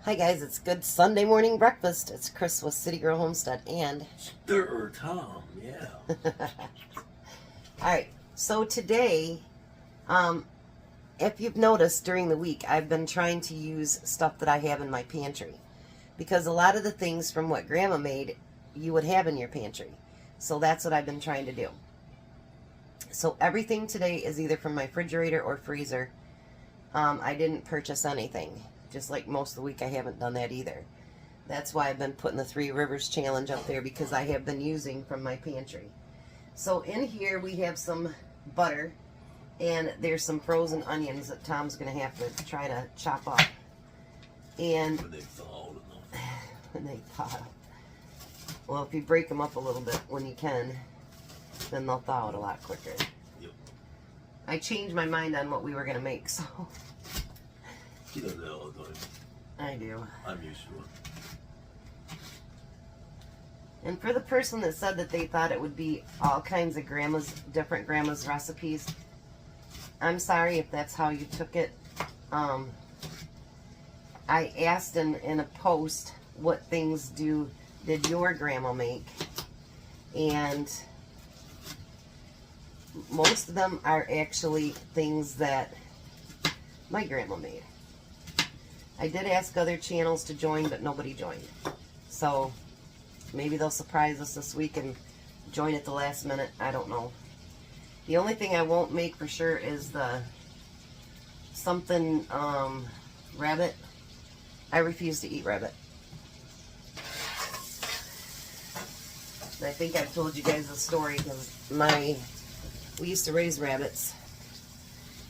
Hi guys, it's good Sunday morning breakfast. It's Chris with City Girl Homestead and Stir Tom, yeah. Alright, so today, if you've noticed during the week, I've been trying to use stuff that I have in my pantry. Because a lot of the things from what Grandma made, you would have in your pantry. So that's what I've been trying to do. So everything today is either from my refrigerator or freezer. I didn't purchase anything. Just like most of the week, I haven't done that either. That's why I've been putting the 3 Rivers Challenge up there, because I have been using from my pantry. So in here we have some butter, and there's some frozen onions that Tom's going to have to try to chop up. And When they thawed enough. when they thaw. Well, if you break them up a little bit when you can, then they'll thaw out a lot quicker. Yep. I changed my mind on what we were going to make, so... She does that all the time. I do. I'm used to it. And for the person that said that they thought it would be all kinds of different grandma's recipes, I'm sorry if that's how you took it. I asked in a post what things did your grandma make, and most of them are actually things that my grandma made. I did ask other channels to join, but nobody joined. So maybe they'll surprise us this week and join at the last minute. I don't know. The only thing I won't make for sure is the something rabbit. I refuse to eat rabbit. And I think I've told you guys the story, because we used to raise rabbits,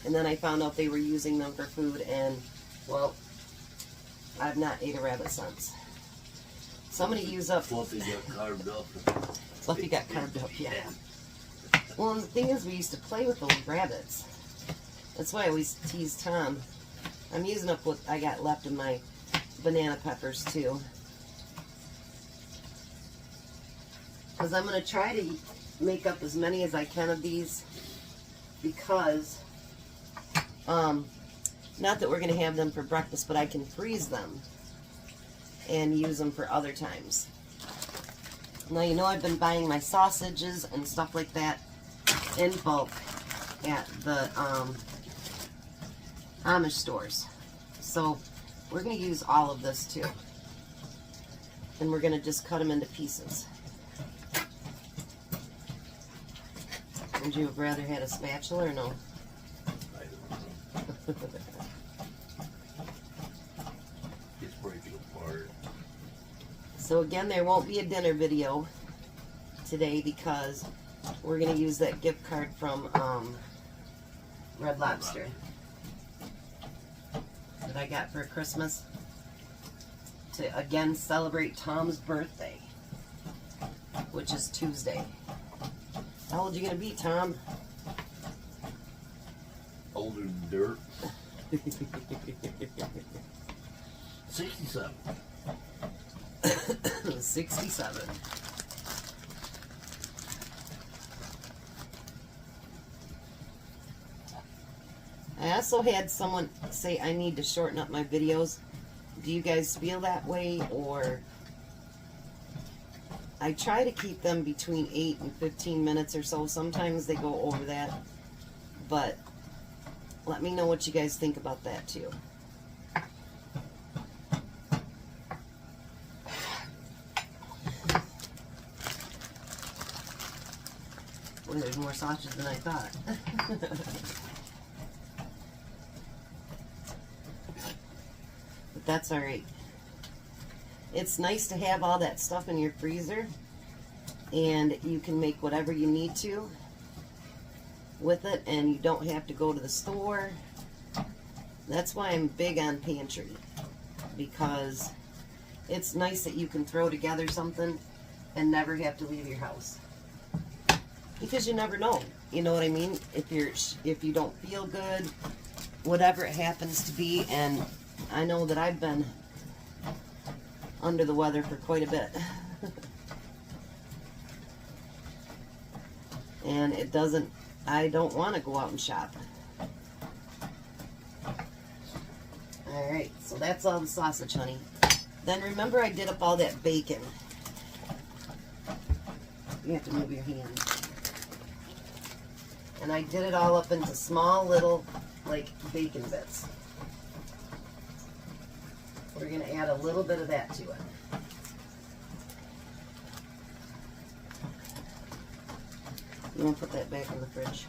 and then I found out they were using them for food, and well, I've not ate a rabbit since. Somebody use up... Fluffy got carved up. Fluffy got carved up, yeah. Well, and the thing is, we used to play with those rabbits. That's why I always tease Tom. I'm using up what I got left in my banana peppers, too. Because I'm going to try to make up as many as I can of these. Because... not that we're going to have them for breakfast, but I can freeze them and use them for other times. Now, you know I've been buying my sausages and stuff like that in bulk at the Amish stores. So we're going to use all of this too. And we're going to just cut them into pieces. Would you have rather had a spatula or no? It's breaking apart. So again, there won't be a dinner video today because we're going to use that gift card from Red Lobster that I got for Christmas to again celebrate Tom's birthday, which is Tuesday. How old are you going to be, Tom? Older than dirt. 67. 67. I also had someone say I need to shorten up my videos. Do you guys feel that way? Or I try to keep them between 8 and 15 minutes or so. Sometimes they go over that. But let me know what you guys think about that too. Boy, there's more sausage than I thought. But that's alright. It's nice to have all that stuff in your freezer, and you can make whatever you need to with it, and you don't have to go to the store. That's why I'm big on pantry, because it's nice that you can throw together something and never have to leave your house, because you never know, you know what I mean, if you don't feel good, whatever it happens to be. And I know that I've been under the weather for quite a bit. And I don't want to go out and shop. Alright, so that's all the sausage, honey. Then remember I did up all that bacon. You have to move your hand. And I did it all up into small little, like, bacon bits. We're going to add a little bit of that to it. You want to put that back in the fridge?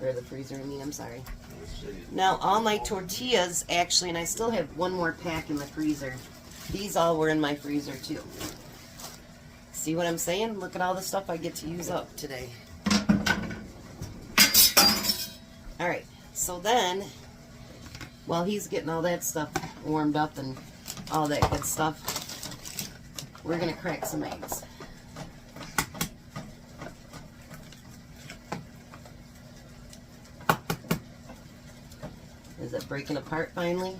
Or the freezer, I mean, I'm sorry. Now, all my tortillas, actually, and I still have one more pack in the freezer. These all were in my freezer, too. See what I'm saying? Look at all the stuff I get to use up today. Alright, so then, while he's getting all that stuff warmed up and all that good stuff, we're going to crack some eggs. Is it breaking apart finally?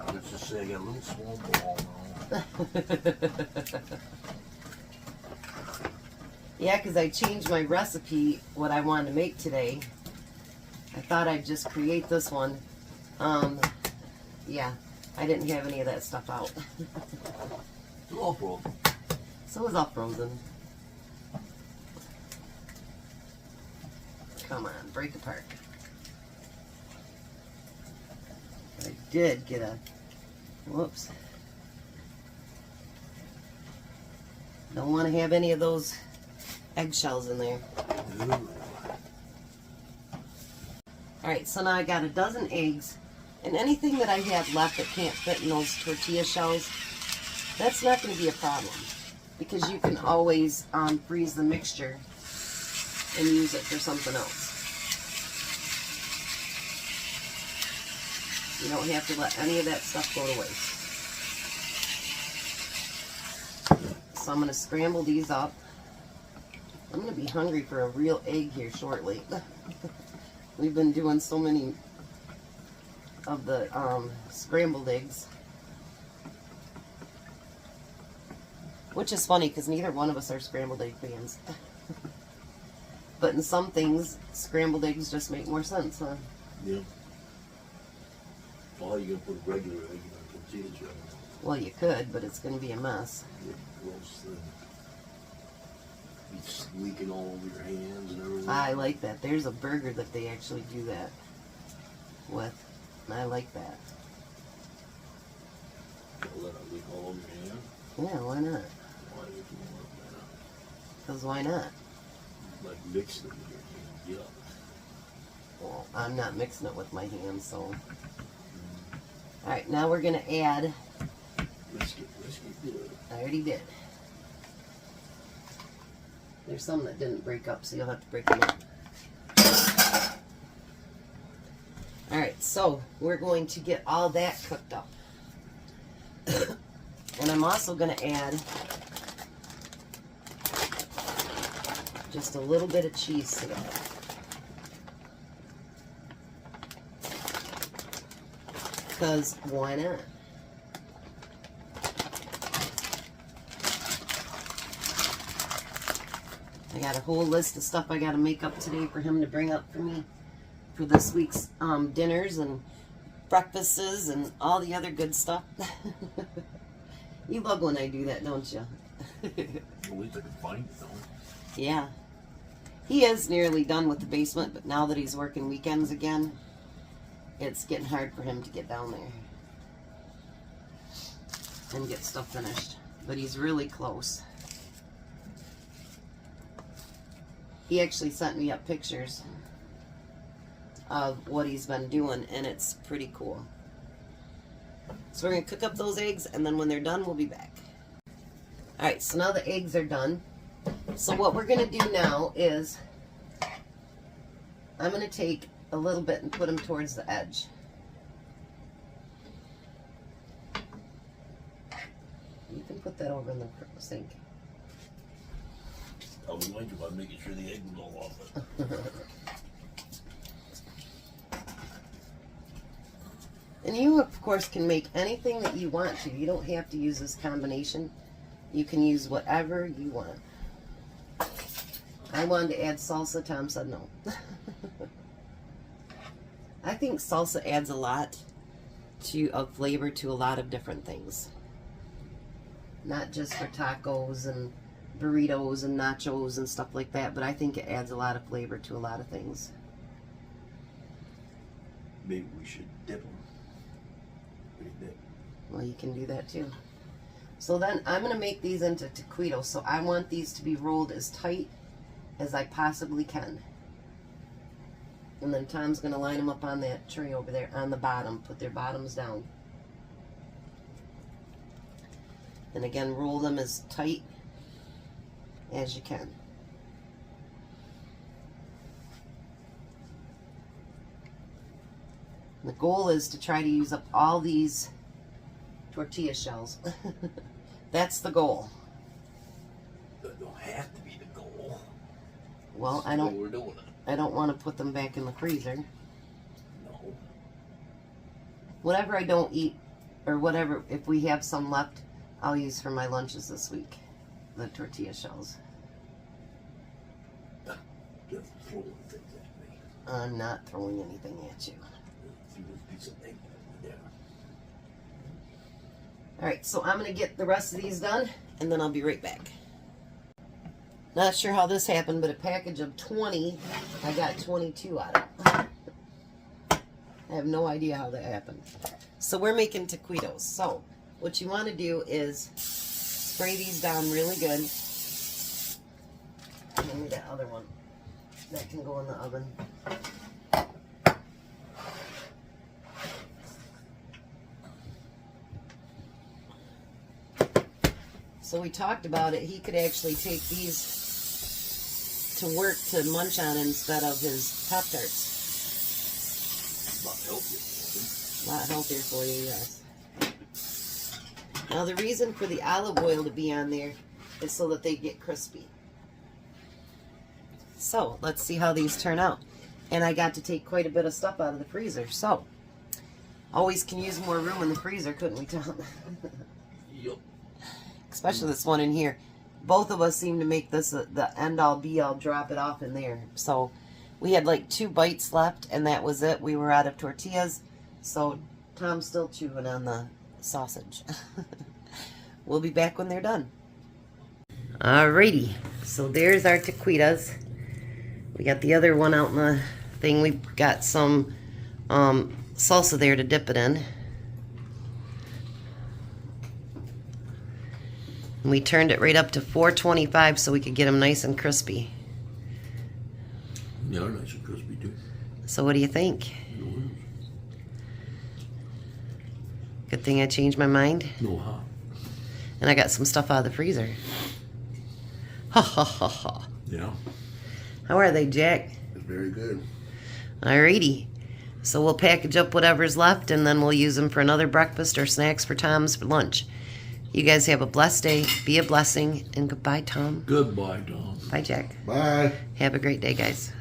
Let's just say I got a little small ball now. Yeah, because I changed my recipe, what I wanted to make today. I thought I'd just create this one. Yeah, I didn't have any of that stuff out. It's all frozen. So it's all frozen. Come on, break apart. I did get a, whoops. Don't want to have any of those eggshells in there. Alright, so now I got a dozen eggs, and anything that I have left that can't fit in those tortilla shells, that's not going to be a problem, because you can always freeze the mixture and use it for something else. You don't have to let any of that stuff go to waste. So I'm going to scramble these up. I'm going to be hungry for a real egg here shortly. We've been doing so many of the scrambled eggs. Which is funny because neither one of us are scrambled egg fans. But in some things, scrambled eggs just make more sense, huh? Yeah. Well, you're going to put a regular egg in a tortilla shell. Well, you could, but it's going to be a mess. Yeah, gross thing. It's leaking all over your hands and everything. I like that. There's a burger that they actually do that with. And I like that. Don't let it leak all over your hand. Yeah, why not? Why would you want that? Because why not? Like mixing it with your hand. Yeah. Well, I'm not mixing it with my hands, so. Alright, now we're going to add. Let's get good. I already did. There's some that didn't break up, so you'll have to break them up. Alright, so we're going to get all that cooked up. And I'm also going to add just a little bit of cheese to that. Because why not? I got a whole list of stuff I got to make up today for him to bring up for me for this week's dinners and breakfasts and all the other good stuff. You love when I do that, don't you? At least I can find it, though. Yeah. He is nearly done with the basement, but now that he's working weekends again, it's getting hard for him to get down there and get stuff finished. But he's really close. He actually sent me up pictures of what he's been doing, and it's pretty cool. So we're going to cook up those eggs, and then when they're done, we'll be back. Alright, so now the eggs are done. So what we're going to do now is I'm going to take a little bit and put them towards the edge. You can put that over in the sink. I was wondering about making sure the egg was all off it. And you, of course, can make anything that you want to. You don't have to use this combination. You can use whatever you want. I wanted to add salsa. Tom said no. I think salsa adds a lot of flavor to a lot of different things. Not just for tacos and burritos and nachos and stuff like that, but I think it adds a lot of flavor to a lot of things. Maybe we should dip them. What do you think? Well, you can do that too. So then I'm going to make these into taquitos. So I want these to be rolled as tight as I possibly can. And then Tom's going to line them up on that tray over there on the bottom. Put their bottoms down. And again, roll them as tight as you can. The goal is to try to use up all these tortilla shells. That's the goal. That don't have to be the goal. Well, That's the way we're doing it. I don't want to put them back in the freezer. No. Whatever I don't eat, or whatever, if we have some left, I'll use for my lunches this week. The tortilla shells. Just throwing things at me. I'm not throwing anything at you. See this piece of egg there. Alright, so I'm going to get the rest of these done, and then I'll be right back. Not sure how this happened, but a package of 20, I got 22 out of it. I have no idea how that happened. So we're making taquitos. So what you want to do is spray these down really good. Give me that other one. That can go in the oven. So we talked about it. He could actually take these to work to munch on instead of his Pop-Tarts. A lot healthier. A lot healthier for you, yes. Now the reason for the olive oil to be on there is so that they get crispy. So let's see how these turn out. And I got to take quite a bit of stuff out of the freezer. So always can use more room in the freezer, couldn't we, Tom? Yup. Especially this one in here. Both of us seem to make this the end-all be-all, drop it off in there. So we had like 2 bites left, and that was it. We were out of tortillas, so Tom's still chewing on the sausage. We'll be back when they're done. Alrighty, so there's our taquitos. We got the other one out in the thing. We've got some salsa there to dip it in. And we turned it right up to 425 so we could get them nice and crispy. Yeah, they're nice and crispy too. So what do you think? Good thing I changed my mind. No hot. And I got some stuff out of the freezer. Ha ha ha ha. Yeah. How are they, Jack? It's very good. Alrighty. So we'll package up whatever's left and then we'll use them for another breakfast or snacks for Tom's for lunch. You guys have a blessed day. Be a blessing. And goodbye, Tom. Goodbye, Tom. Bye, Jack. Bye. Have a great day, guys.